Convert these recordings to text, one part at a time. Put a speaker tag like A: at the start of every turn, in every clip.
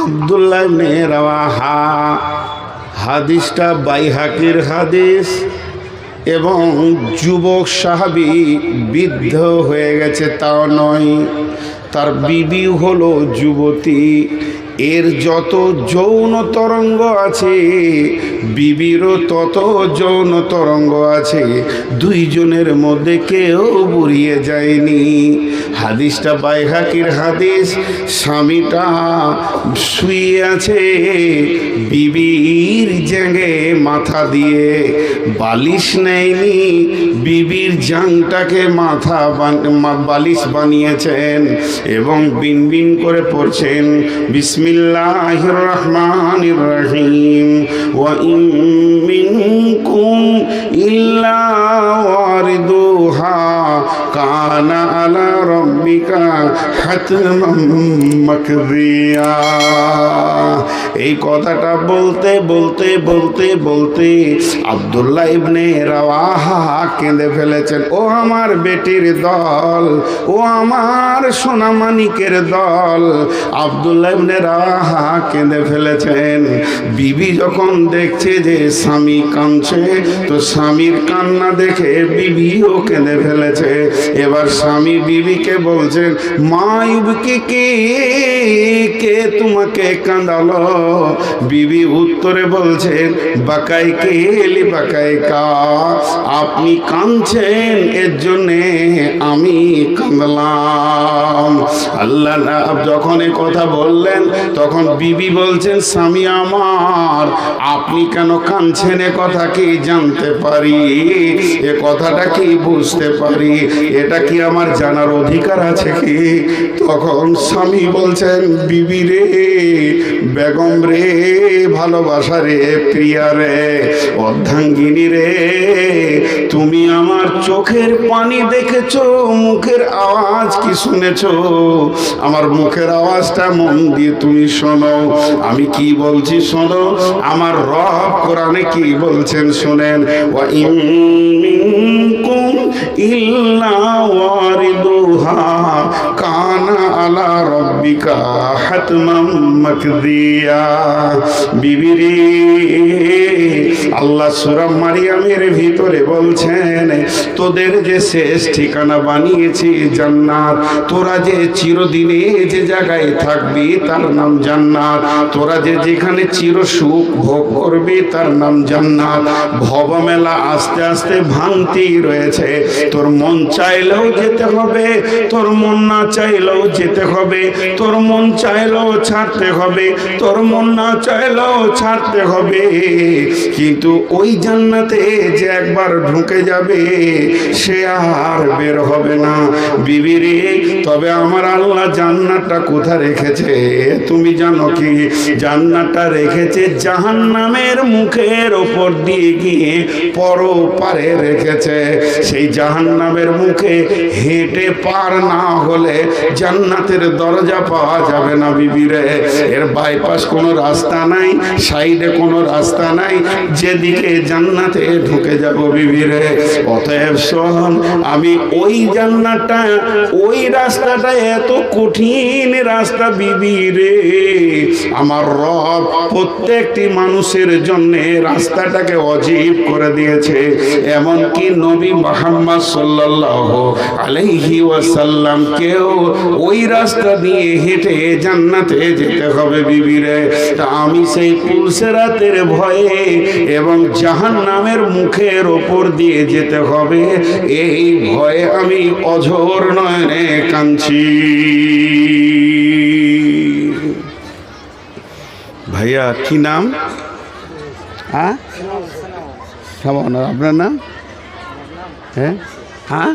A: আব্দুল্লাহ ইবনে রাওয়াহা, হাদিসটা বাইহাকির হাদিস, এবং যুবক সাহাবী বৃদ্ধ হয়ে গেছে তাও নয়, তার বিবি হলো যুবতী। এর যত যৌন তরঙ্গ আছে বিবিরও তত যৌন তরঙ্গ আছে, দুইজনের মধ্যে কেউ বুড়িয়ে যায়নি। হাদিসটা বাইহাকির হাদিস। স্বামীটা শুয়ে আছে, বিবির জাঙ্গে মাথা দিয়ে, বালিশ নেয়নি, বিবির জাংটাকে বালিশ বানিয়েছেন এবং বিন বিন করে পড়ছেন বিসমিল্লাহির রহমানির রহিম, ওয়া ইন মিনকুম ইল্লা ওয়ারিদুহা কানা আলা রাব্বিকা হাতমান মাকদিয়া। এই কথাটা বলতে বলতে বলতে বলতে আব্দুল্লাহ ইবনে রাওয়াহা কেঁদে ফেলেছেন। ও আমার বেটির দল, ও আমার সোনামানিকের দল, আব্দুল্লাহ ইবনে রাওয়াহা কেঁদে ফেলেছেন। বিবি যখন দেখছে যে স্বামী কাঁদছে, তো স্বামীর কান্না দেখে বিবিও কেঁদে ফেলেছে। এবার স্বামী বিবিকে বলছেন, মা ইউবকি কে তোমাকে কাঁদালো? বিবি উত্তরে বলছেন, বাকাই কে লি বাকাই কা, আপনি কাঁদছেন এর জন্যে আমি কাঁদলাম। আল্লাহ যখন এ কথা বললেন তখন বিবি বলছেন, স্বামী আমার, আপনি কেন কাঁদছেন এ কথা কি জানতে পারি? এ কথাটা কি বুঝতে পারি? এটা কি আমার জানার অধিকার আছে কি? তখন স্বামী বলছেন, বিবি রে, বেগম রে, ভালোবাসা রে, প্রিয়া রে, অর্ধাঙ্গিনী রে, তুমি আমার চোখের পানি দেখেছো, মুখের আওয়াজ কি শুনেছো? আমার মুখের আওয়াজটা মন দিয়ে তুমি শোনো, আমি কি বলছি শোনো। আমার রব কোরআনে কি বলছেন শোনেন, ওয়া ইন মিনকুম ইল্লা ওয়ারিদুহা কানা আলা রাব্বিকা হাতমান মাকদিয়া। বিবিরি, আল্লাহ সূরা মারিয়ামের ভিতরে বলছেন, তোদের যে শেষ ঠিকানা বানিয়েছি জান্নাত, তোরা যে চিরদিনে যে জায়গায় থাকবি তার নাম জান্নাত, তোরা যে যেখানে চির সুখ ভোগ করবি তার নাম জান্নাত। ভবমেলা আস্তে আস্তে ভাঙতি রয়েছে, তোর মন চাইলেও যেতে হবে, তোর মন না চাইলেও যেতে হবে, তোর মন চাইলেও ছাড়তে হবে, তোর মন না চাইলেও ছাড়তে হবে। কিন্তু ওই জান্নাতে যে একবার ঢুকে যাবে সে আর বের হবে না। বিবিরে, তবে আমার আল্লাহ জান্নাতটা কোথায় রেখেছে তুমি জানো কি? জান্নাতটা রেখেছে জাহান্নামের মুখের ওপর দিয়ে গিয়ে পরপারে রেখেছে। সেই জাহান্নামের মুখে হেঁটে পার না হলে জান্নাতের দরজা পাওয়া যাবে না বিবিরে। এর বাইপাস কোনো রাস্তা নাই, সাইডে কোনো রাস্তা নাই, যেদিকে জান্নাতে ঢুকে যাব বিবিরে। অতএব শোন, আমি ওই জান্নাতটা, ওই রাস্তাটা এত কঠিন রাস্তা বিবিরে, আমার রব প্রত্যেকটি মানুষের জন্য রাস্তাটাকে অজীব করে দিয়েছে। এমনকি নবী মুহাম্মদ সাল্লাল্লাহু আলাইহি ওয়াসাল্লাম কেও ওই রাস্তা দিয়ে হেঁটে জান্নাতে যেতে হবে বিবিরে। তা আমি সেই পুলসেরাতের ভয়ে এবং জাহান্নামের মুখের ওপর দিয়ে যেতে হবে এই ভয়ে আমি অঝোর নয়নে কাঁদছি। ভাইয়া কি নাম? হ্যাঁ, আপনার নাম? হ্যাঁ হ্যাঁ,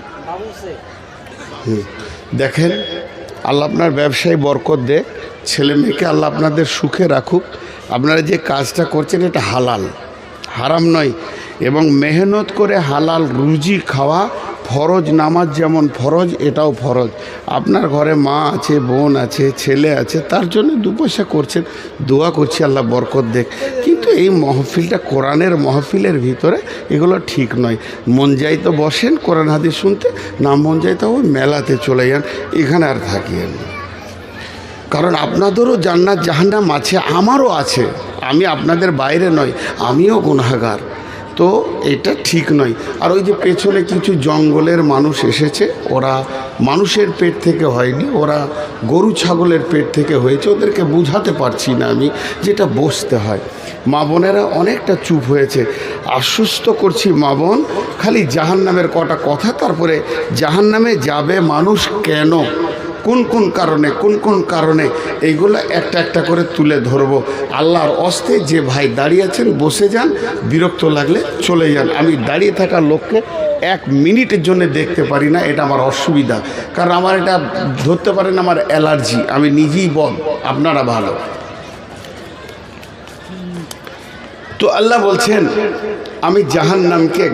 A: দেখেন, আল্লাহ আপনার ব্যবসায় বরকত দেখ, ছেলে মেয়েকে আল্লাহ আপনাদের সুখে রাখুক। আপনারা যে কাজটা করছেন এটা হালাল, হারাম নয়, এবং মেহনত করে হালাল রুজি খাওয়া ফরজ। নামাজ যেমন ফরজ, এটাও ফরজ। আপনার ঘরে মা আছে, বোন আছে, ছেলে আছে, তার জন্য দু পয়সা করছেন, দোয়া করছি আল্লাহ বরকত দেখ। কিন্তু এই মহফিলটা কোরআনের মহফিলের ভিতরে এগুলো ঠিক নয়। মন যাই তো বসেন কোরআন হাদিস শুনতে, না মন যাই তো ওই মেলাতে চলে যান, এখানে আর থাকিয়েন। কারণ আপনাদেরও জান্নাত জাহান্নাম আছে, আমারও আছে, আমি আপনাদের বাইরে নই, আমিও গুনাহগার। তো এটা ঠিক নয়। আর ওই যে পেছনে কিছু জঙ্গলের মানুষ এসেছে, ওরা মানুষের পেট থেকে হয়নি, ওরা গরু ছাগলের পেট থেকে হয়েছে, ওদেরকে বুঝাতে পারছি না আমি যেটা বসতে হয়। মা বোনেরা অনেকটা চুপ হয়েছে, আশ্বস্ত করছি মা বোন, খালি জাহান্নামের কটা কথা, তারপরে জাহান্নামে যাবে মানুষ কেন, কোন কোন কারণে এইগুলো একটা একটা করে তুলে ধরবো। আল্লাহর অস্তে যে ভাই দাঁড়িয়ে আছেন বসে যান, বিরক্ত লাগলে চলে যান। আমি দাঁড়িয়ে থাকা লোককে 1 মিনিটের জন্য দেখতে পারি না, এটা আমার অসুবিধা, কারণ আমার এটা ধরতে পারেন আমার অ্যালার্জি, আমি নিজেই বল, আপনারা ভালো। তো আল্লাহ বলছেন আমি জাহান্নামকে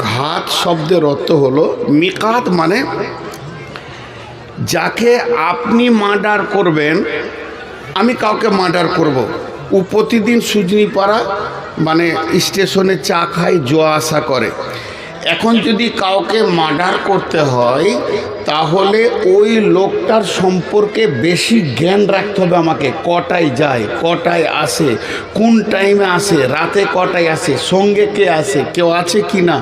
A: ঘাত শব্দের অর্থ হলো মিকাত, মানে যাকে আপনি মার্ডার করবেন, আমি কাউকে মার্ডার করব। ও প্রতিদিন সুজনিপাড়া মানে স্টেশনে চা খায়, যাওয়া আসা করে। এখন যদি কাউকে মার্ডার করতে হয় তাহলে ওই লোকটার সম্পর্কে বেশি জ্ঞান রাখতে হবে আমাকে, কটায় যায়, কটায় আসে, কোন টাইমে আসে, রাতে কটায় আসে, সঙ্গে কে আসে, কেউ আছে কি না।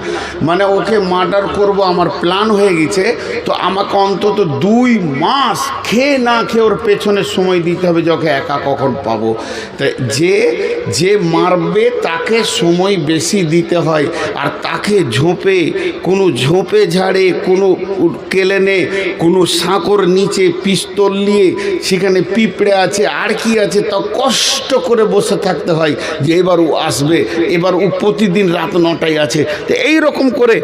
A: মানে ওকে মার্ডার করব আমার প্ল্যান হয়ে গেছে, তো আমাকে অন্তত 2 মাস খেয়ে না খেয়ে ওর পেছনে সময় দিতে হবে, যখন একা কখন পাবো। তাই যে মারবে তাকে সময় বেশি দিতে হয়, আর তাকে কোনো ঝোপে ঝাড়ে, কোনো কেলেনে, কোনো সাঁকোর নিচে পিস্তল নিয়ে সেখানে পিঁপড়ে আছে আর কি আছে, তা কষ্ট করে বসে থাকতে হয় যে এবার ও আসবে, এবার ও প্রতিদিন রাত 9টায় আছে। তো এইরকম করে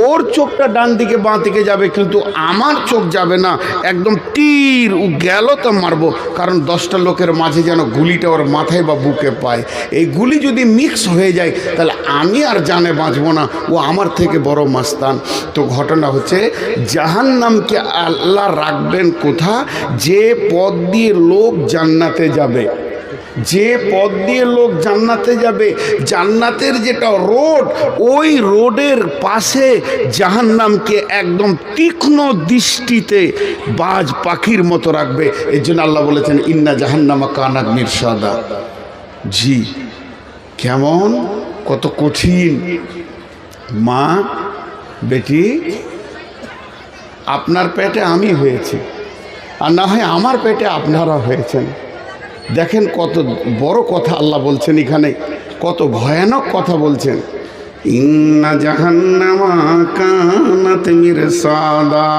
A: ওর চোখটা ডান দিকে বাঁ দিকে যাবে, কিন্তু আমার চোখ যাবে না, একদম তীর ও গেল তো মারবো, কারণ 10টা লোকের মাঝে যেন গুলিটা ওর মাথায় বা বুকে পায়। এই গুলি যদি মিক্স হয়ে যায় তাহলে আমি আর জানে বাঁচবো না, ও আমার থেকে বড় মাস্তান। তো ঘটনা হচ্ছে জাহান্নামকে আল্লাহ রাখবেন কোথা, যে পথ দিয়ে লোক জান্নাতে যাবে, যে পথ দিয়ে লোক জান্নাতে যাবে, জান্নাতের যেটা রোড, ওই রোডের পাশে জাহান্নামকে একদম তীক্ষ্ণ দৃষ্টিতে বাজ পাখির মতো রাখবে। এর জন্য আল্লাহ বলেছেন ইন্না জাহান্নামা কানাত মিরসাদা। জি, কেমন, কত কঠিন। মা বেটি, আপনার পেটে আমি হয়েছি, আর না হয় আমার পেটে আপনারা হয়েছেন। দেখেন কত বড় কথা আল্লাহ বলছেন এখানে, কত ভয়ানক কথা বলছেন। ইন্না জাহান্নামা কানাত মিরসাদা,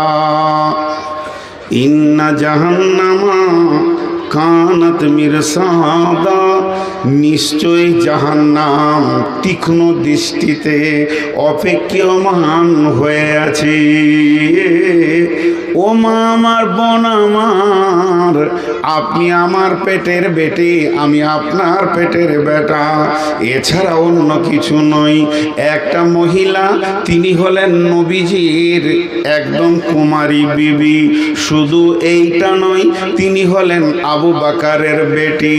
A: ইন্না জাহান্নামা কানাত মিরসাদা, নিশ্চয় জাহান্নাম তীক্ষ্ণ দৃষ্টিতে অপেক্ষমান হয়ে আছে। ও মা আমার, বোন আমার, আপনি আমার পেটের বেটি, আমি আপনার পেটের বেটা, এছাড়া অন্য কিছু নয়। একটা মহিলা, তিনি হলেন নবীজির একদম কুমারী বিবি। শুধু এইটা নয়, তিনি হলেন আবু বকরের বেটি।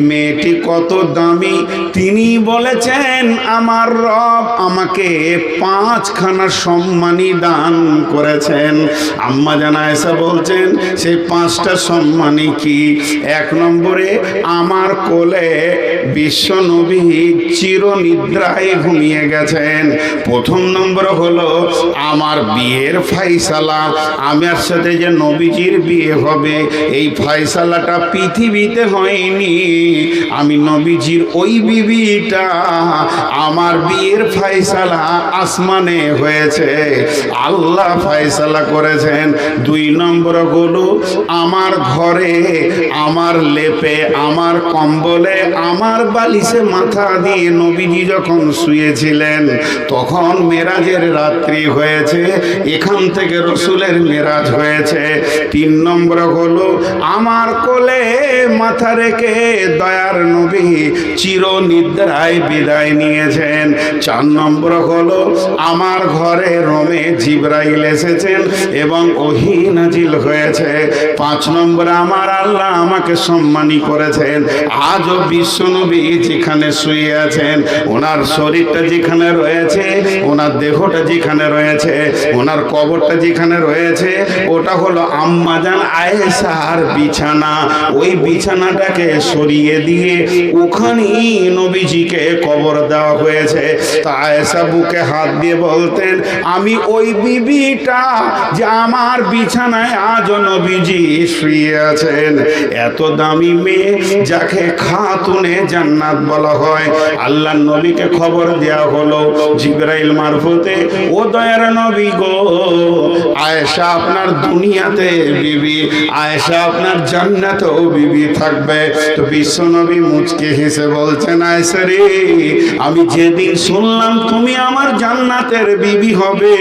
A: মেয়েটি কত দামি, তিনি বলেছেন আমার রব আমাকে 5খানা সম্মানী দান করেছেন। আম্মা জান আয়েশা বলছেন সেই 5টা সম্মানী কি? 1 নম্বরে আমার কোলে বিশ্ব নবী চিরনিদ্রায় ঘুমিয়ে গেছেন। 1ম নম্বর হলো আমার বিয়ের ফাইসালা, আমার সাথে যে নবীজির বিয়ে হবে এই ফাইসালাটা পৃথিবীতে হয়নি, আমি নবীজির ওই বিবিটা, আমার বিয়ের ফাইসালা আসমানে হয়েছে, আল্লাহ ফাইসালা করেছেন। 2 নম্বর হলো আমার ঘরে, আমার লেপে, আমার কম্বলে, আমার বালিশে মাথা দিয়ে নবীজি যখন শুয়েছিলেন তখন মেরাজের রাত্রি হয়েছে, এখান থেকে রসুলের মেরাজ হয়েছে। 3 নম্বর হলো আমার কোলে মাথা রেখে দয়ার নবী চিরনিদ্রায় বিদায় নিয়েছেন। 4 নম্বর হলো আমার ঘরে রোমে জিবরাইল এসেছেন এবং ওহী নাজিল হয়েছে। 5 নম্বর আমার আল্লাহ আমাকে সম্মানী করেছেন। আজও বিশ্বনবী নবী যেখানে শুয়ে আছেন, ওনার শরীরটা যেখানে রয়েছে, ওনার দেহটা যেখানে রয়েছে, ওনার কবরটা যেখানে রয়েছে, ওটা হলো আম্মাজান আয়েশার বিছানা। ওই বিছানাটাকে সরিয়ে দিয়ে ওখানেই নবীজিকে কবর দেওয়া হয়েছে। তা আয়েশা বুকে হাত দিয়ে বলতেন, আমি ওই বিবিটা যে আমার বিছানায় আজ নবীজি শুয়ে আছেন। এত দামি মেয়ে যাকে খাতুনে জান্নাত বলা হয়। আল্লাহর নবীকে খবর দেয়া হলো জিবরাইল মারফতে, ও দয়ার নবী গো, আয়েশা আপনার দুনিয়াতে বিবি, আয়েশা আপনার জান্নাতেও বিবি থাকবে। তো বিশ্ব নবী মুচকে হেসে বলছেন, আয়েশা রে, আমি যেদিন শুনলাম তুমি আমার জান্নাতের বিবি হবে,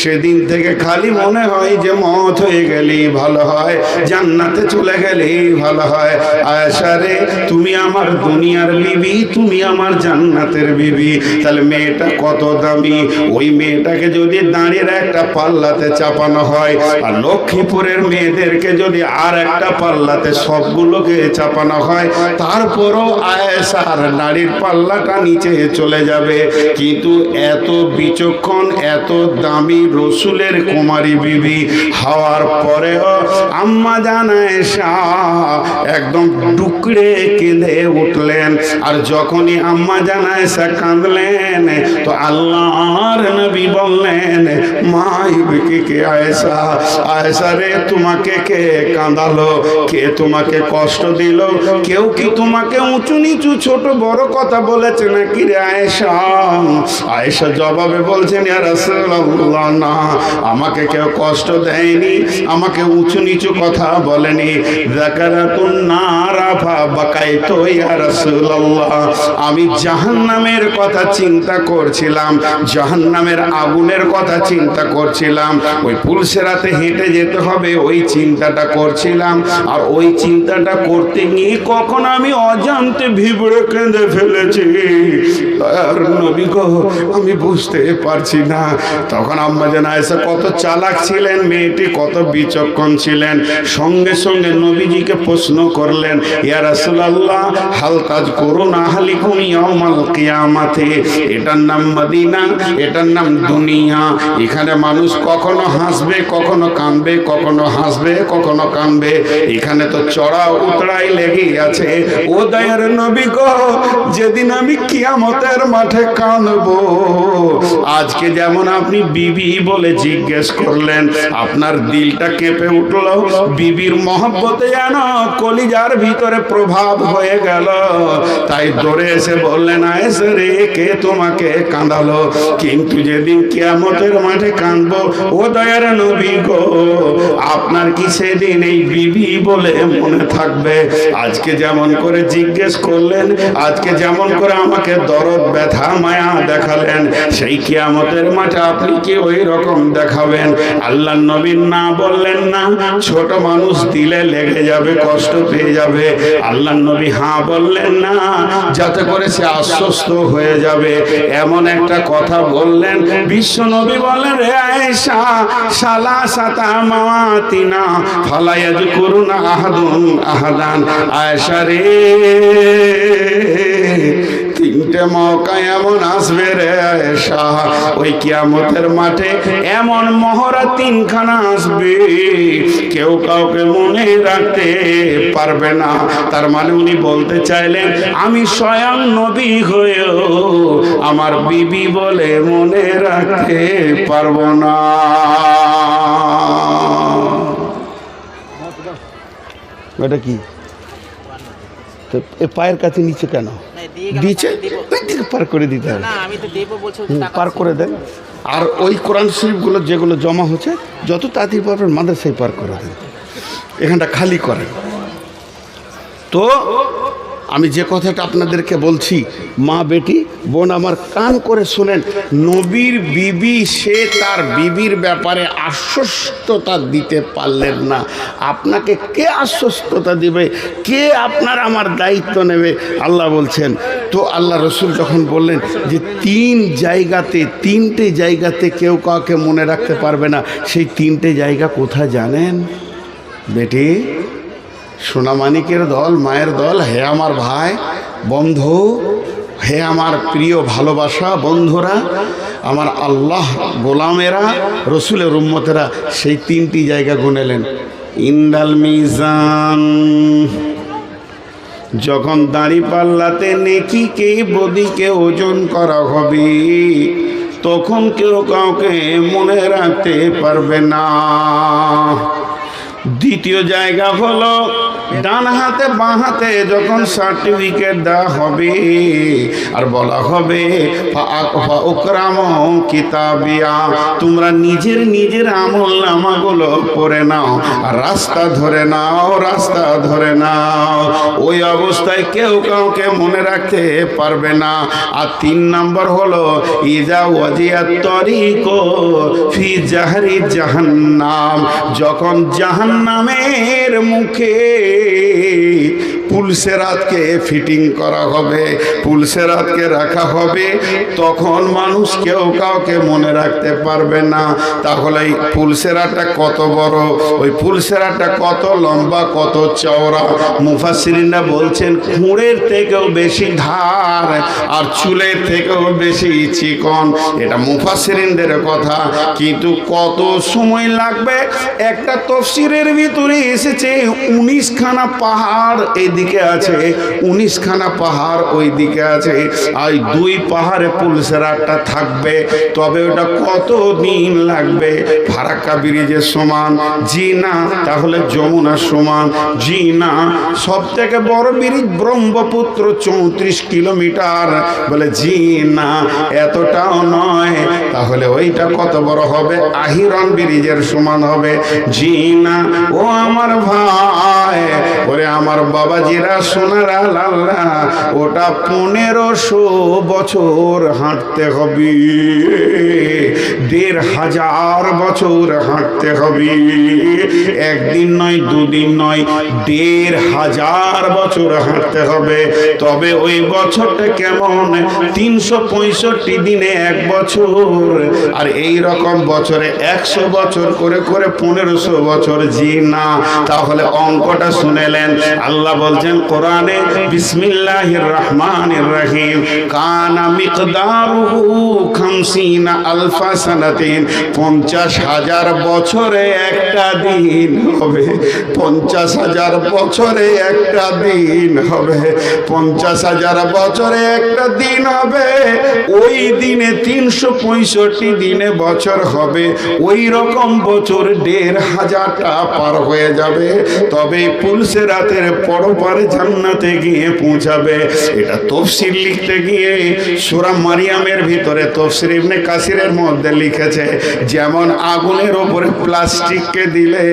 A: সেদিন থেকে খালি মনে হয় যে মত হয়ে গেলেই ভালো হয়, জান্নাতে চলে গেলেই ভালো হয়। আয়েশা রে, তুমি আমার দুনিয়ার বিবি, তুমি আমার জান্নাতের বিবি। তাহলে মেয়েটা কত দামি। ওই মেয়েটাকে যদি দাঁড়িয়ে একটা পাল্লাতে চাপানো হয়, আর লক্ষ্মীপুরের মেয়েদেরকে যদি আর একটা পাল্লাতে সবগুলোকে চাপানো হয়, তারপরও আয়েশার নারীর পাল্লাটা নিচে চলে যাবে। কিন্তু এত বিচক্ষণ, এত দামি রসুলের কুমারী বিবি হওয়ার পরেও আম্মা জান আয়েশা একদম ডুকরে কেঁদে উঠলেন। আর যখনই আম্মা জান আয়েশা কাঁদলেন, তো আল্লাহর নবী বললেন, মা কে আয়েশা, আয়েশা রে, তোমাকে কে কাঁদালো, কে তোমাকে কষ্ট দিল, কেউ কি তোমাকে উঁচু নিচু ছোট বড় কথা বলেছে নাকি রে আয়েশা? আয়েশা জবাবে বলছেন, ইয়া রাসূলুল্লাহ, না, আমাকে কেউ কষ্ট দেয়নি, আমাকে উঁচু নিচু কথা বলেনি। যাকারাতুন নারা ফা বাকাইতু ইয়া রাসূলুল্লাহ, আমি জাহান্নামের কথা চিন্তা করছিলাম, জাহান্নামের আগুনের কথা চিন্তা করছিলাম, ওই পুলসেরাতে হেঁটে যেতে হবে ওই চিন্তাটা করছিলাম। আর ওই চিন্তাটা করতে গিয়ে কখন আমি অজান্তে ভিবড়ে কেঁদে ফেলেছি, আর নবী গো, আমি বুঝতে পারছি না। তখন আম্মা জান আয়েশা কত চালাক ছিলেন, মেয়েটি কত বিচক্ষণ ছিলেন। সঙ্গে সঙ্গে নবীজিকে প্রশ্ন করলেন, ইয়া রাসূলুল্লাহ, হাল তাযকুরুনা আহলিকুম ইয়াউমাল কিয়ামাতি। এটার নাম মদিনা, এটার নাম দুনিয়া। এখানে মানুষ কখনো হাসবে, কখনো কাঁদবে, কখনো হাসবে, কখনো কাঁদবে। এখানে তো চড়া উতরাই লেগেই আছে। ও দয়ার নবী গো, যেদিন আমি কিয়ামতের মাঠে কাঁদবো, আজকে যেমন আপনি বিবি বলে জিজ্ঞেস করলেন, আপনার দিলটা কেঁপে উঠলো, বিবির মহব্বতে যেন কলিজার ভিতরে প্রভাব হয়ে গেল। তাই দৌড়ে এসে বললেন, আয়েশা রে, কে তোমাকে কাঁদালো? কিন্তু যেদিন কিয়ামতের মাঠে কাঁদবো, ও দয়ার নবী গো, আপনার কি সেদিন এই বিবি বলে মনে থাকবে? আজকে যেমন করে জিজ্ঞেস করলেন, আজকে যেমন করে আমাকে দরদ ব্যথা মায়া দেখালেন, সেই কিয়ামতের মাঠে আপনি কি ওই রকম দেখাবেন? আল্লাহর নবী না বললেন না, ছোট মানুষ দিলে লেগে যাবে, কষ্ট পেয়ে যাবে। আল্লাহর নবী হ্যাঁ বললেন না, যাতে করে সে আশ্বস্ত হয়ে যাবে, এমন একটা কথা বললেন। বিশ্ব নবী বলেন, রে আয়েশা, সালাসাতা মাওয়াতিনা ফালা ইয়াযকুরুনা আহাদুন আহাদান। আয়েশা রে, তিনটে মৌকা এমন আসবে রে আয়েশা, ওই কিয়ামতের মাঠে এমন মহড়া তিনখানা আসবে, কেউ কাউকে মনে রাখতে পারবে না। তার মানে উনি বলতে চাইলেন, আমি স্বয়ং নবী হয়েও আমার বিবি বলে মনে রাখতে পারবো না। এটা কি পায়ের কাছে নিচে কেন দিয়েছে? পার করে দিতে হবে, পার করে দেন। আর ওই কোরআন শরীফগুলো যেগুলো জমা হচ্ছে, যত তাড়াতাড়ি পারবেন মাদ্রাসায় পার করে দেন, এখানটা খালি করেন। তো আমি যে কথাটা আপনাদেরকে বলছি, মা বেটি বোন আমার কান করে শোনেন, নবীর বিবি সে তার বিবির ব্যাপারে আশ্বস্ততা দিতে পারলেন না। আপনাকে কে আশ্বস্ততা দিবে? কে আপনার আমার দায়িত্ব নেবে? আল্লাহ বলছেন। তো আল্লাহ রসুল যখন বললেন যে তিনটে জায়গাতে কেউ কাউকে মনে রাখতে পারবে না, সেই তিনটে জায়গা কোথায় জানেন বেটি? সোনামানিকের দল, মায়ের দল, হে আমার ভাই বন্ধু, হে আমার প্রিয় ভালোবাসা বন্ধুরা, আমার আল্লাহ গোলামেরা, রসুলের উম্মতেরা, সেই তিনটি জায়গা গুনেলেন। ইন্দাল মিজান, যখন দাড়ি পাল্লাতে নেকিকে বদিকে ওজন করা হবে, তখন কেউ কাউকে মনে রাখতে পারবে না। দ্বিতীয় জায়গা হলো ডান হাতে বাঁ হাতে যখন সার্টিফিকেট দেওয়া হবে আর বলা হবে কিতাবিয়া, তোমরা নিজের নিজের আমল নামাগুলো পড়ে নাও আর রাস্তা ধরে নাও, রাস্তা ধরে নাও। ওই অবস্থায় কেউ কাউকে মনে রাখতে পারবে না। আর 3 নম্বর হলো ইজা ওয়াজিয়াত তরিকো ফি জাহরি জাহান্নাম, যখন জাহান্নামের মুখে পুলসেরাতকে ফিটিং করা হবে, পুলসেরাতকে রাখা হবে, তখন মানুষ কেউ কাউকে মনে রাখতে পারবে না। তাহলে এই পুলসেরাতটা কত বড়, ওই পুলসেরাতটা কত লম্বা, কত চওড়া, মুফাসসিরিনরা বলছেন খুঁড়ের থেকেও বেশি ধার আর চুলের থেকেও বেশি চিকন। এটা মুফাসসিরিনদের কথা, কিন্তু কত সময় লাগবে? একটা তাফসীরের ভিতরে এসেছে 19 খানা পাহাড় এদিকে আছে, 19 খানা পাহাড় ওই দিকে আছে, আর 2 পাহাড়ে পুলসেরাতটা থাকবে। তবে ওটা কত দিন লাগবে? ফারাক্কা ব্রিজের সমান? জি না। তাহলে যমুনার সমান? জি না। সব থেকে বড় ব্রিজ ব্রহ্মপুত্র 34 কিলোমিটার? বলে জি না, এতটাও নয়। তাহলে ওইটা কত বড় হবে? আহিরন ব্রিজের সমান হবে? জি না। ও আমার ভাই, ওরে আমার বাবাজিরা, সোনারা, লাল্লা, ওটা 1500 বছর হাঁটতে হবে, 1500 বছর হাঁটতে হবে। একদিন নয়, দুদিন নয়, 1500 বছর হাঁটতে হবে। তবে ওই বছরটা কেমন? 365 দিনে 1 বছর, আর এই রকম বছরে 100 বছর করে করে 1500 বছর। জি না। তাহলে অঙ্কটা শুনেলেন? আল্লাহ বলছেন কোরআনে, বিসমিল্লাহির রহমানির রহিম, কানা মিকদারুহু 50 আলফা সানাতিন, 50,000 বছরে একটা দিন হবে, 50,000 বছরে একটা দিন হবে, 50,000 বছরে একটা দিন হবে। ওই দিনে 365 দিনে বছর হবে। ওই রকম বছর 1500টা পার হয়ে যাবে, তবে পুলসেরাতের পরপারে জান্নাতে গিয়ে পৌঁছাবে। এটা তাফসীর লিখতে গিয়ে সূরা মারিয়ামের ভিতরে তাফসীর ইবনে কাসিরের মধ্যে লিখেছে, যেমন আগুনের উপরে প্লাস্টিককে দিলে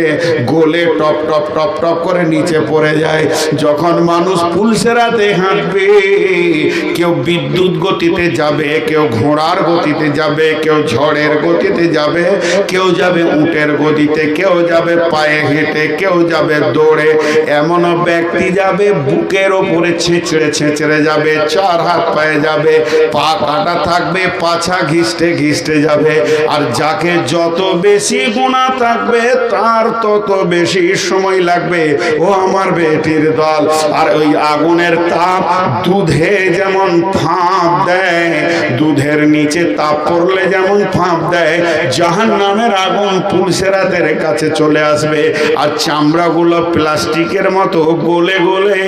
A: গলে টপ টপ টপ টপ করে নিচে পড়ে যায়, যখন মানুষ পুলসেরাতে হাঁটবে, কেউ বিদ্যুৎ গতিতে যাবে, কেউ ঘোড়ার গতিতে যাবে, কেউ ঝড়ের গতিতে যাবে, কেউ যাবে উটের গতিতে, কেউ যাবে পায়ে হেঁটে, কেউ যাবে দৌড়ে। এমন ব্যক্তি যাবে বুকের ওপরে ছেঁচড়ে ছেঁচড়ে যাবে, 4 হাত পায়ে যাবে, পা কাটা থাকবে, পাছা ঘিসতে ঘিসতে যাবে। আর যাকে যত বেশি গুনাহ থাকবে তার তত বেশি সময় লাগবে। ও আমার বেটির দল, আর ওই আগুনের তাপ দুধে যেমন ফাঁপ দেয়, দুধের নিচে তাপ পড়লে যেমন ফাঁপ দেয়, জাহান্নামের আগুন পুলসেরাতের কাছে চলে আসবে। আর চামড়াগুলো প্লাস্টিকের মতো গলে গলে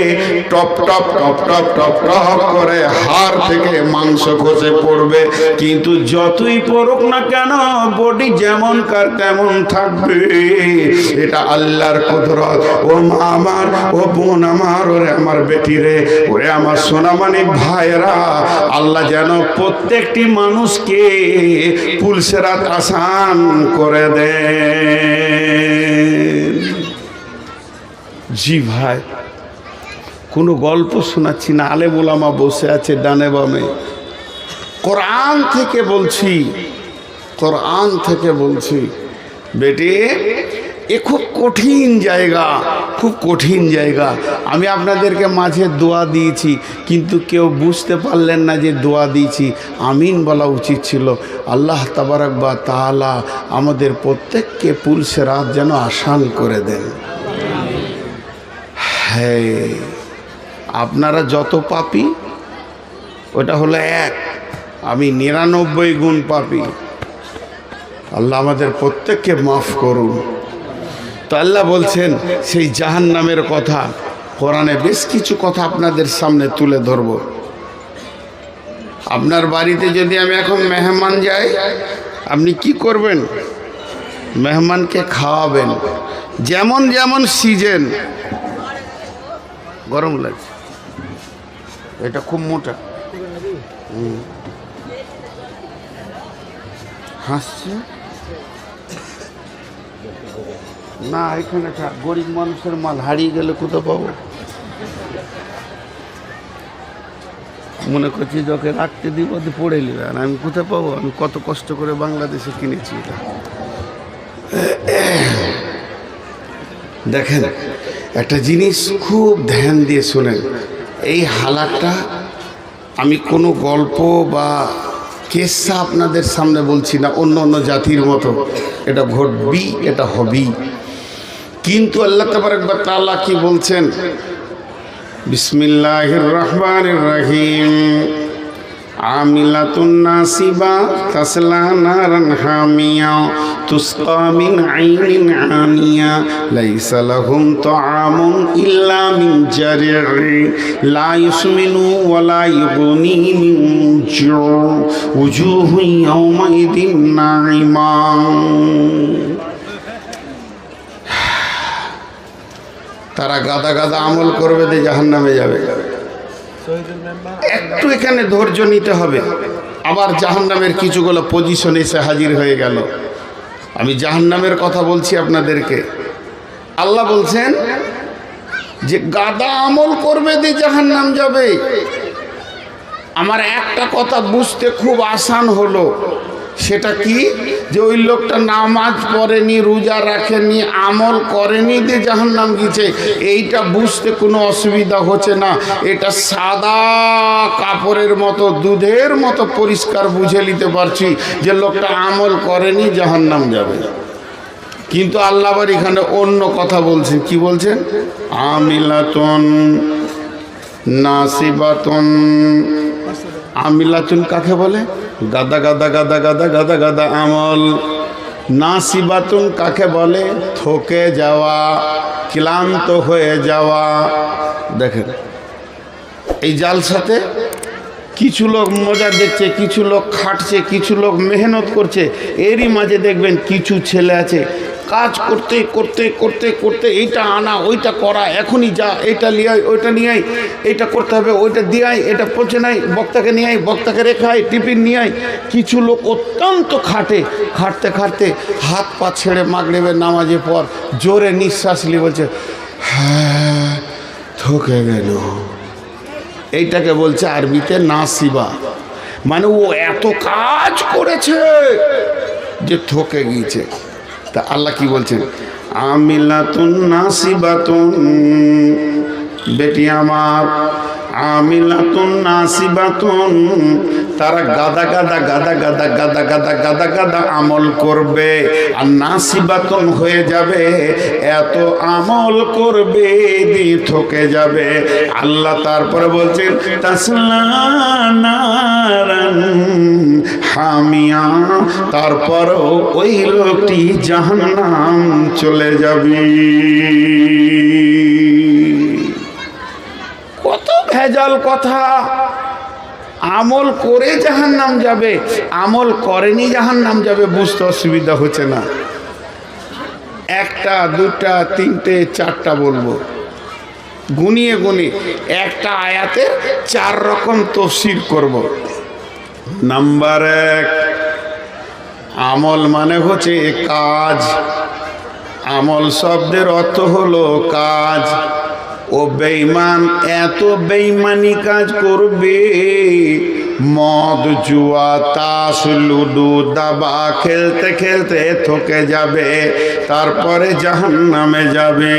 A: top top top top top top করে হাড় থেকে মাংস খসে পড়বে। কিন্তু যতই পড়ুক না কেন, বডি যেমন কার তেমন থাকবে। এটা আল্লাহর কুদরত। ও মা আমার, ও বোন আমার, ওরে আমার বেটি রে, ওরে আমার সোনামানিক ভাইরা, আল্লাহ যেন প্রত্যেকটি মানুষকে পুলসেরাত আসান করে দেন। জি ভাই, কোনো গল্প শোনাচ্ছি না, আলেম ওলামা বসে আছে ডানে বামে। কোরআন থেকে বলছি, কোরআন থেকে বলছি বেটি, এ খুব কঠিন জায়গা, খুব কঠিন জায়গা। আমি আপনাদেরকে মাঝে দোয়া দিয়েছি, কিন্তু কেউ বুঝতে পারলেন না যে দোয়া দিয়েছি। আমিন বলা উচিত ছিল। আল্লাহ তাবারাক ওয়া তাআলা আমাদের প্রত্যেককে পুলসেরাত যেন আসান করে দেন। হ্যাঁ, আপনারা যত পাপী ওটা হলো এক, আমি 99 গুণ পাপী। আল্লাহ আমাদের প্রত্যেককে মাফ করুন। তো আল্লাহ বলছেন সেই জাহান্নামের কথা, কোরআনে বেশ কিছু কথা আপনাদের সামনে তুলে ধরব। আপনার বাড়িতে যদি আমি এখন মেহমান যাই, আপনি কি করবেন? মেহমানকে খাওয়াবেন, যেমন যেমন সিজন। গরম লাগছে, এটা খুব মোটা। হাসছে না, এখানে গরিব মানুষের মাল হারিয়ে গেলে কোথাও পাবো? মনে করছি যখন রাখতে দিব পড়ে নিবে, আর আমি কোথায় পাবো? আমি কত কষ্ট করে বাংলাদেশে কিনেছি এটা। দেখেন একটা জিনিস খুব ধ্যান দিয়ে শোনেন, এই হালাতটা আমি কোনো গল্প বা কেসা আপনাদের সামনে বলছি না, অন্য অন্য জাতির মতো এটা ঘটবি, এটা হবি। কিন্তু আল্লাহ তাবারক ওয়া তাআলা কি বলছেন? বিসমিল্লাহির রহমানির রহিম। আমিলাতুন নাসিবা তাসলা নারান হামিয়া তুসকা মিন আইনিন আনিয়া লাইসা লাহুম তাআমুন ইল্লা মিন জারি'i লা ইউসমিনু ওয়া লা ইউগনি মিন জু' উজুহুন ইয়াওমাইদিন নাঈমা। তারা গাদা গাদা আমল করবে, দিয়ে জাহান্নামে যাবে। একটু এখানে ধৈর্য নিতে হবে। আবার জাহান্নামের কিছুগুলো পজিশন এসে হাজির হয়ে গেল। আমি জাহান্নামের কথা বলছি আপনাদেরকে। আল্লাহ বলছেন যে গাদা আমল করবে দিয়ে জাহান্নাম যাবে। আমার একটা কথা বুঝতে খুব আসান হলো, সেটা কি? যে ওই লোকটা নামাজ পড়েনি, রোজা রাখেনি, আমল করেনি দিয়ে জাহান্নাম গেছে, এইটা বুঝতে কোনো অসুবিধা হচ্ছে না। এটা সাদা কাপড়ের মতো, দুধের মতো পরিষ্কার বুঝে নিতে পারছি যে লোকটা আমল করেনি, জাহান্নাম যাবে। কিন্তু আল্লাহ আবার এখানে অন্য কথা বলছেন। কি বলছেন? আমিলাতুন নাসিবাতুন। আমিলাতুন কাকে বলে? গাদা গাদা গাদা গাদা গাদা গাদা আমল। নাসিবাতুন কাকে বলে? থকে যাওয়া, ক্লান্ত হয়ে যাওয়া। দেখেন এই জালসাতে কিছু লোক মজা দেখছে, কিছু লোক খাটছে, কিছু লোক মেহনত করছে। এরই মাঝে দেখবেন কিছু ছেলে আছে কাজ করতে করতে করতে করতে এইটা আনা, ওইটা করা, এখনই যা, এইটা নিয়ে আয়, ওইটা নিয়ে আয়, এইটা করতে হবে, ওইটা দিয়ে আয়, এটা পৌঁছে নাই, বক্তাকে নিয়ে আয়, বক্তাকে রেখে আয়, টিফিন নিয়ে আয়। কিছু লোক অত্যন্ত খাটে, খাটতে খাটতে হাত পা ছেড়ে মাগরিবের নামাজের পর জোরে নিঃশ্বাস নিয়ে বলছে হ্যাঁ থকে গেল। এইটাকে বলছে আরবিতে নাসিবা। মানে ও এত কাজ করেছে যে থকে গিয়েছে। তা আল্লাহ কি বলছেন? আমিলাতুন নাসিবাতুন। বেটি আমার, আমিলাতুন নাসিবাতুন, তারা গাদা গাদা গাদা গাদা গাদা গাদা গাদা গাদা আমল করবে আর নাসিবাতুন হয়ে যাবে। এত আমল করবে দিয়ে থকে যাবে। আল্লাহ তারপরে বলছেন তাসলা নারান হামিয়া, তারপরও ওই লোকটি জাহান্নাম চলে যাবে। কত ভেজাল কথা। আমল করে জাহান্নাম যাবে, আমল করেনি জাহান্নাম যাবে, বুঝতে অসুবিধা হচ্ছে না। একটা দুটা তিনটে চারটা বলবো, গুনিয়ে গুনিয়ে একটা আয়াতে 4 রকম তফসির করব। নাম্বার 1, আমল মানে হচ্ছে কাজ। আমল শব্দের অর্থ হলো কাজ। ও বেঈমান এত বেঈমানি কাজ করবে, মদ জুয়া তাস লুডু দাবা খেলতে খেলতে থকে যাবে, তারপরে জাহান্নামে যাবে।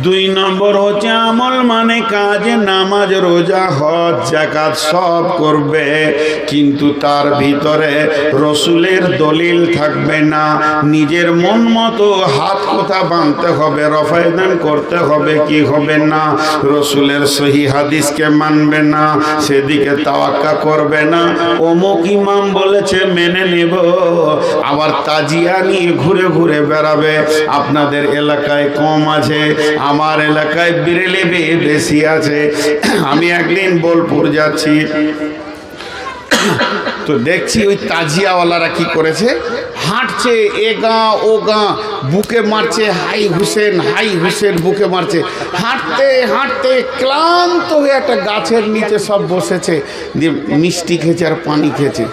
A: দুই নম্বর হচ্ছে আমল মানে কাজ, নামাজ রোজা হজ যাকাত সব করবে, কিন্তু তার ভিতরে রসুলের দলিল থাকবে না। নিজের মন মতো হাত কোথা বাঁধতে হবে, রফায়দান করতে হবে কি হবে না, রসুলের সহি হাদিসকে মানবে না, সেদিকে তাওয়াক্কা করবে না। অমুক ইমাম বলেছে মেনে নেব, আবার তাজিয়া নিয়ে ঘুরে ঘুরে বেড়াবে। আপনাদের এলাকায় কম আছে, আমার এলাকায় বিরেলেবে বেশি আছে। আমি একদিন বোলপুর যাচ্ছি, তো দেখছি ওই তাজিয়াওয়ালারা কি করেছে, হাঁটছে এ গাঁ ও গাঁ, বুকে মারছে হাই হুসেন হাই হুসেন, বুকে মারছে। হাঁটতে হাঁটতে ক্লান্ত হয়ে একটা গাছের নিচে সব বসেছে, দিয়ে মিষ্টি খেয়েছে আর পানি খেয়েছে।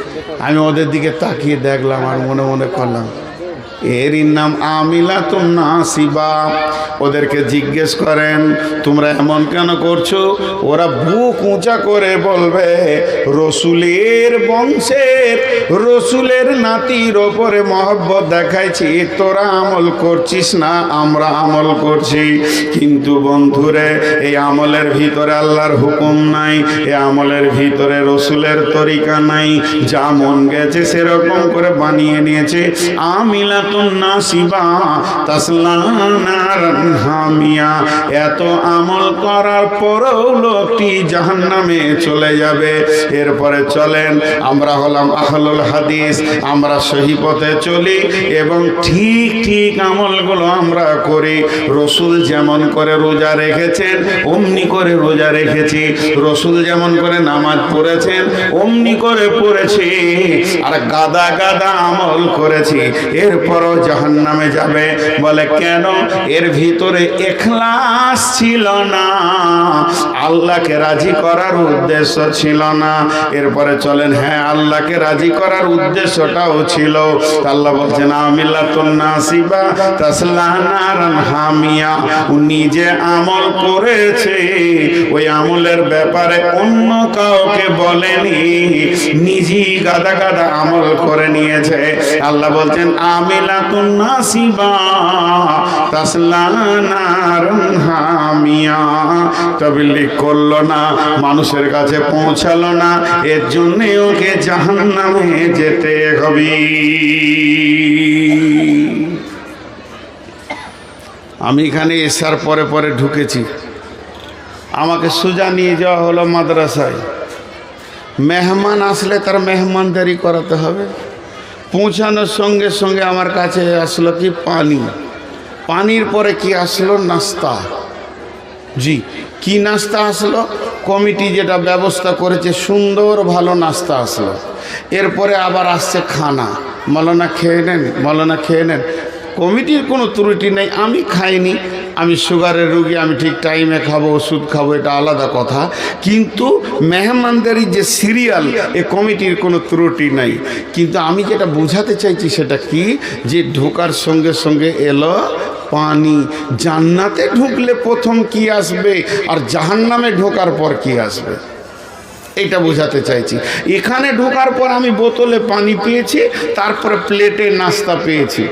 A: আমি ওদের দিকে তাকিয়ে দেখলাম আর মনে মনে করলাম এরই নাম আমিলাতুন নাসিবা। ওদেরকে জিজ্ঞেস করেন তোমরা এমন কেন করছো? ওরা বুক উঁচা করে বলবে রসুলের বংশের রসুলের নাতির ওপরে মহব্বত দেখাইছি, তোরা আমল করছিস না, আমরা আমল করছি। কিন্তু বন্ধুরে, এই আমলের ভিতরে আল্লাহর হুকুম নাই, এই আমলের ভিতরে রসুলের তরিকা নাই, যা মন গেছে সেরকম করে বানিয়ে নিয়েছে। আমিলা নাসিবা তাসলা নারান হামিয়া। এত আমল করার পরেও লোকটি জাহান্নামে চলে যাবে। এরপরে চলেন, আমরা হলাম আহলুল হাদিস, আমরা সহি পথে চলি এবং ঠিক ঠিক আমলগুলো আমরা করি। রসুল যেমন করে রোজা রেখেছেন অমনি করে রোজা রেখেছি, রসুল যেমন করে নামাজ পড়েছেন অমনি করে পড়েছি, আর গাদা গাদা আমল করেছি। এরপর জাহান্নামে যাবে। বলে কেন? এর ভিতরে ইখলাস ছিল না, আল্লাহকে রাজি করার উদ্দেশ্য ছিল না। এরপরে চলেন, হ্যাঁ আল্লাহকে রাজি করার উদ্দেশ্যটাও ছিল। আল্লাহ বলছেন আমিলাতুন নাসিবা তাসলা নারান হামিয়া। উনি যে আমল করেছে ওই আমলের ব্যাপারে অন্য কাউকে বলেনি, নিজেই গাদা গাদা আমল করে নিয়েছে। আল্লাহ বলছেন আমিলাতুন নাসিবা তাসলা নারান হামিয়া। তাবলীগ করলো না, মানুষের কাছে পৌঁছালো না, এর জন্য ওকে জাহান্নামে যেতে হবে। আমি এখানে এসার পরে পরে ঢুকেছি, আমাকে সোজা নিয়ে যাওয়া হলো মাদ্রাসায়। মেহমান আসলে তার মেহমানদারি করাতে হবে। পৌঁছানোর সঙ্গে সঙ্গে আমার কাছে আসলো কি পানি, পানির পরে কি আসলো নাস্তা। জি, কি নাস্তা আসলো? কমিটি যেটা ব্যবস্থা করেছে সুন্দর ভালো নাস্তা আসলো। এরপরে আবার আসছে খানা, মৌলানা খেয়ে নেন, মৌলানা খেয়ে নেন। কমিটির কোনো ত্রুটি নেই, আমি খাইনি, আমি সুগারের রুগী, আমি ঠিক টাইমে খাবো, ওষুধ খাবো, এটা আলাদা কথা। কিন্তু মেহমানদারি যে সিরিয়াল, এ কমিটির কোনো ত্রুটি নাই। কিন্তু আমি যেটা বোঝাতে চাইছি সেটা কি, যে ঢোকার সঙ্গে সঙ্গে এলো পানি। জান্নাতে ঢুকলে প্রথম কি আসবে আর জাহান্নামে ঢোকার পর কি আসবে, এটা বোঝাতে চাইছি। এখানে ঢোকার পর আমি বোতলে পানি পেয়েছি, তারপরে প্লেটে নাস্তা পেয়েছি।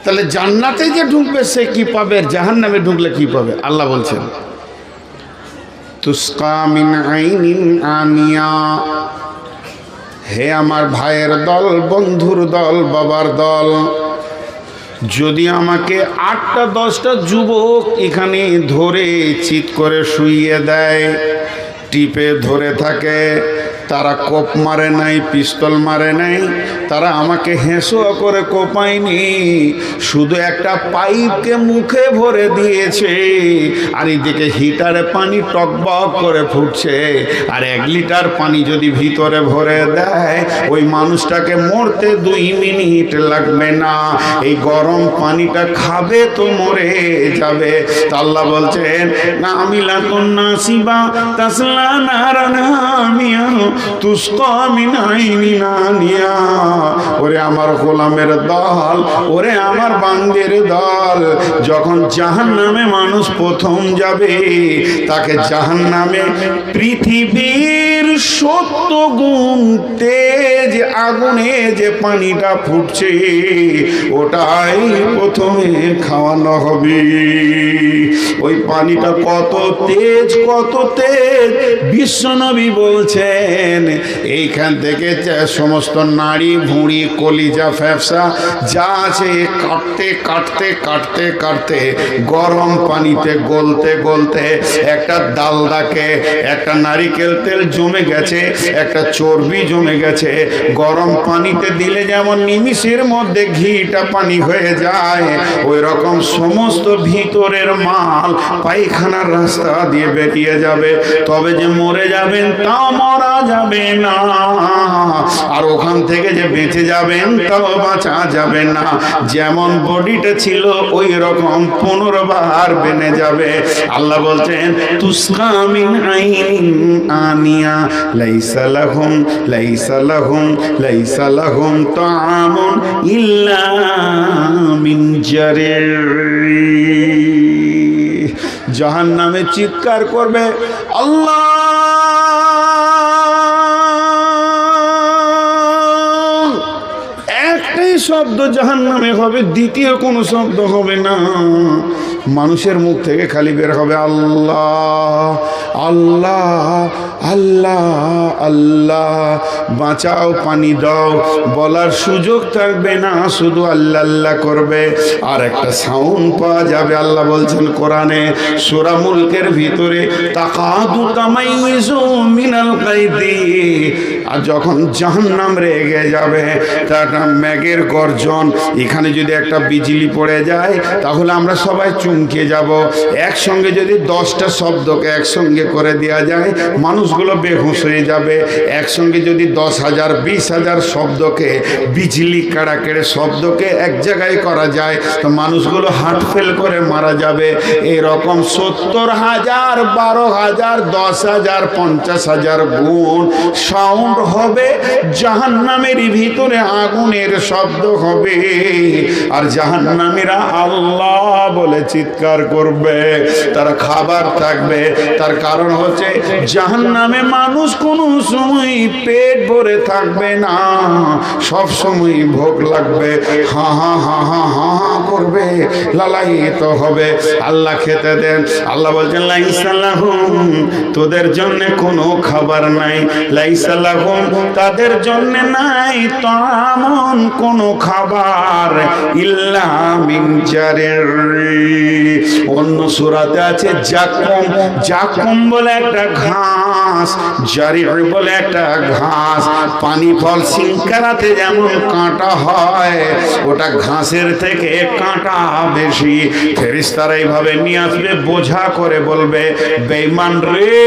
A: তাহলে জান্নাতে যে ঢুকবে সে কি পাবে, জাহান্নামে ঢুকলে কি পাবে? আল্লাহ বলছেন তুসকা মিন আইনিন আনিয়া। হে আমার ভাইয়ের দল, বন্ধুর দল, বাবার দল, যদি আমাকে 8টা 10টা যুবক এখানে ধরে চিৎ করে শুইয়ে দেয়, টিপে ধরে থাকে, তারা কোপ মারে নাই, পিস্তল মারে নাই, তারা আমাকে হেঁসো করে কোপায়নি, শুধু একটা পাইপকে মুখে ভরে দিয়েছে, আর এদিকে হিটারে পানি টকবক করে ফুটছে, আর 1 লিটার পানি যদি ভিতরে ভরে দেয় ওই মানুষটাকে মরতে 2 মিনিট লাগবে না। এই গরম পানিটা খাবে তো মরে যাবে। আল্লাহ বলছেন আমিলাতুন নাসিবা তাসলা নারান হামিয়া তুসকা মিন আইনিন আনিয়া। ওরে আমার গোলামের দল, ওরে আমার বান্দের দল, যখন জাহান্নামে মানুষ প্রথম যাবে তাকে জাহান্নামে পৃথিবীর 70 গুণ তেজ আগুনে যে পানিটা ফুটছে ওটাই প্রথমে খাওয়ানো হবে। ওই পানিটা কত তেজ, কত তেজ! বিশ্বনবী বলছেন এইখান থেকে সমস্ত নাড়ি ভুঁড়ি কলিজা ফ্যাপসা যা আছে কাটতে কাটতে কাটতে কাটতে গরম পানিতে গলতে গলতে একটা ডালদাকে, একটা নারিকেল তেল জমে গেছে, একটা চর্বি জমে গেছে। গরম পানিতে দিলে যেমন নিমিষের মধ্যে ঘিটা পানি হয়ে যায়, ওই রকম সমস্ত ভিতরের মাল পায়খানার রাস্তা দিয়ে বেরিয়ে যাবে। তবে যে মরে যাবেন তা মরা যাবে না, আর ওখান থেকে যে বেঁচে যাবেন তাও বাঁচা যাবে না। যেমন বডিটা ছিল ওই রকম 15 বার বেনে যাবে। আল্লাহ বলছেন তুসকা মিন আইনিন আনিয়া লাইসা লাহুম লাইসা লাহুম লাইসা লাহুম তাআমুন ইল্লা মিন জারির। জাহান্নামে চিৎকার করবে আল্লাহ, একটাই শব্দ জাহান্নামে হবে, দ্বিতীয় কোনো শব্দ হবে না। মানুষের মুখ থেকে খালি বের হবে আল্লাহ আল্লাহ আল্লাহ আল্লাহ, বাঁচাও, পানি দাও, বলার সুযোগ থাকবে না, শুধু আল্লাহ আল্লাহ করবে। আর একটা সাউন্ড পাওয়া যাবে। আল্লাহ বলছেন কোরআনে সূরা মুলকের ভিতরে তাকাদু তামাইয়িজু মিনাল গায়দি, আর যখন জাহান্নাম রেগে যাবে তার মেঘের গর্জন, এখানে যদি একটা বিজলি পড়ে যায় তাহলে আমরা সবাই চমকে যাব। একসঙ্গে যদি 10টা শব্দকে একসঙ্গে করে দেওয়া যায় মানুষগুলো বেহুশ হয়ে যাবে। একসঙ্গে যদি 10,000 20,000 শব্দকে, বিজলি কাড়াকেড়ে শব্দকে এক জায়গায় করা যায় তো মানুষগুলো হার্ট ফেল করে মারা যাবে। এরকম 70,000 12,000 10,000 50,000 গুণ সাউন্ড হবে। জাহান্নামের ভিতরে আগুনের শব্দ হবে, আর জাহান্নামীরা আল্লাহ বলে চিৎকার করবে। তার খাবার থাকবে, তার কারণ হচ্ছে জাহান্নামে মানুষ কোনো সময় পেট ভরে থাকবে না, সব সময় ভোগ লাগবে, হা হা হা হা হা হা করবে, লালায়িত হবে। আল্লাহ খেতে দেন। আল্লাহ বলছেন লাইসা লাহুম, তোদের জন্য কোনো খাবার নাই, লাইসা লাহুম, তাদের জন্য নাই তামন কোনো খাবার, ইল্লা মিন জারির। অন্য সূরাতে আছে জাকুম, জাকুম বলে একটা ঘাস, জারির বলে একটা ঘাস। পানি ফল সিংকারাতে যেমন কাঁটা হয়, ওটা ঘাসের থেকে কাঁটা বেশি। ফেরেশতারা এইভাবে নিয়ে আসবে, বোঝা করে বলবে বেঈমান রে,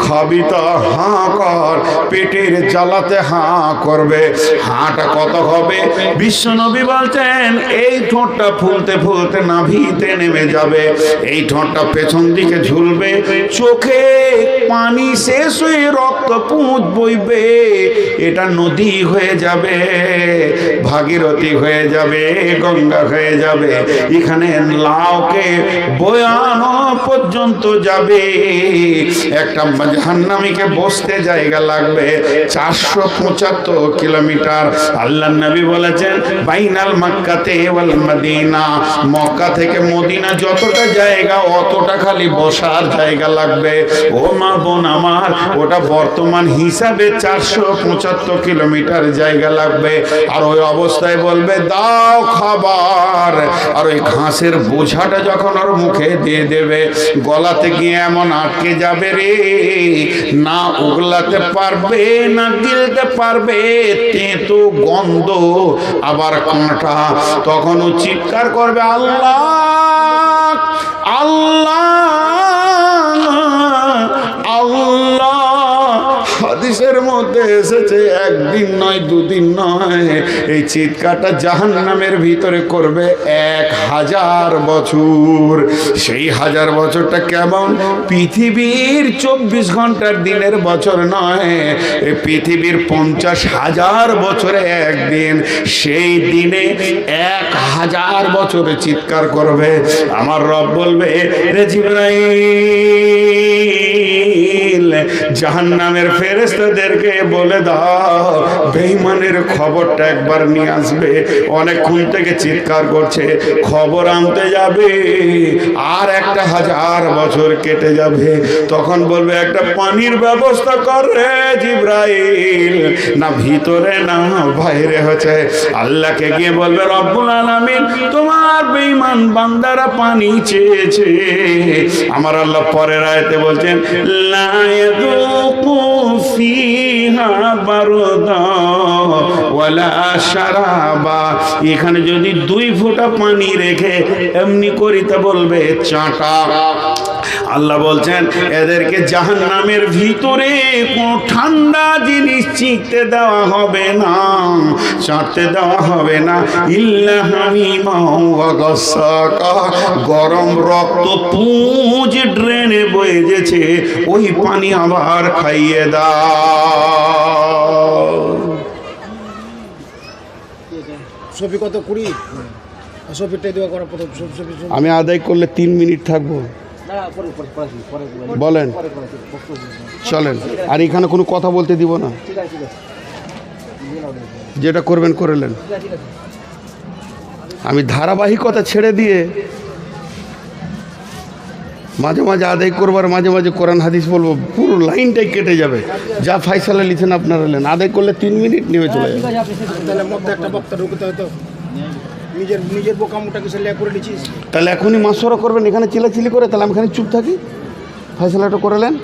A: খাবি তো হাঁ কর, পেটের জ্বালাতে হাঁ করবে। হাঁটা কত হবে? বিশ্বনবী বলছেন এই ঠোঁটটা ফুলতে ফুলতে নাভিতে নেমে যাবে, এই ঠোঁটটা পেছন দিকে ঝুলবে, চোখে পানি শেষ হয়ে রক্ত পুঁজ বইবে, এটা নদী হয়ে যাবে, ভাগীরথী হয়ে যাবে, গঙ্গা হয়ে যাবে, এখানে লাউকে বয়ানো পর্যন্ত যাবে। একটা জাহান্নামীকে বসতে জায়গা লাগবে 475 কিলোমিটার। আল্লাহ নবী বলেছেন বাইনাল মক্কাতে ওয়াল মদিনা, মক্কা থেকে মদিনা যতটা জায়গা অতটা খালি বসার জায়গা লাগবে। ও মা বোন আমার, ওটা বর্তমান হিসাবে 475 কিলোমিটার জায়গা লাগবে। আর ওই অবস্থায় বলবে দাও খাবার, আর ওই ঘাসের বোঝাটা যখন ওর মুখে দিয়ে দেবে, গলাতে গিয়ে এমন আটকে যাবে রে, না উগলাতে পারবে না গিলতে পারবে, তেতো গন্ধ আবার কাঁটা। তখন ও চিৎকার করবে আল্লাহ আল্লাহ আল্লাহ। হাদিসের মধ্যে এসেছে, একদিন নয় দুদিন নয়, এই চিৎকারটা জাহান্নামের ভিতরে করবে 1000 বছর। সেই 1000 বছরটা কেমন? পৃথিবীর 24 ঘন্টার দিনের বছর নয়, এই পৃথিবীর 50,000 বছরে একদিন। সেই দিনে 1000 বছরে চিৎকার করবে। আমার রব বলবে, রে জিবরাইল, জাহান্নামের ফেরেশতাদেরকে বলে দাও বেঈমানের খবরটা একবার নিয়ে আসবে। অনেকক্ষণ থেকে চিৎকার করছে, খবর আনতে যাবে, আর 1000 বছর কেটে যাবে। তখন বলবে একটা পানির ব্যবস্থা কর রে জিবরাইল, না ভিতরে না বাইরে হচ্ছে। আল্লাহকে গিয়ে বলবে, রব্বুল আলামিন, তোমার বেঈমান বান্দারা পানি চেয়েছে। আমার আল্লাহ পরের আয়াতে বলছেন, লা ইয়াযুকু ফিহা বারদা ওয়ালা শারাবা। এখানে যদি 2 ফোঁটা পানি রেখে এমনি করিতে বলবে চাটা। আল্লাহ বলছেন এদেরকে জাহান্নামের ভিতরে কোনো ঠান্ডা জিনিস চিকতে দেওয়া হবে না, চাটতে দেওয়া হবে না। ইল্লা হামিমা ওয়া গাসসাকা, গরম রক্ত পুঁজ ড্রেনে বয়ে গেছে, ওই পানি আবার খাইয়ে দাও।
B: সফি কত 20? সফিটাই দেওয়া করা প্রথম।
A: আমি আদায় করলে 3 মিনিট থাকবো, বলেন চলেন। আর এখানে কোনো কথা বলতে দিব না, যেটা করবেন করলেন। আমি ধারাবাহিকতা ছেড়ে দিয়ে মাঝে মাঝে আদায় করবার, মাঝে মাঝে কোরআন হাদিস বলবো, পুরো লাইনটাই কেটে যাবে। যা ফাইসালা লিখেন আপনারা নেন, আদায় করলে 3 মিনিট নিয়ে চলে যাবে।
B: তাহলে মধ্যে একটা বক্তা ঢুকতে হয়তো নিজের বোকামোটা কিছু লেয়া করে নিচ্ছিস।
A: তাহলে এখনই মাসরা করবেন এখানে চিলাচিলি করে, তাহলে আমি এখানে চুপ থাকি, ফাইসালাটা করে নেন।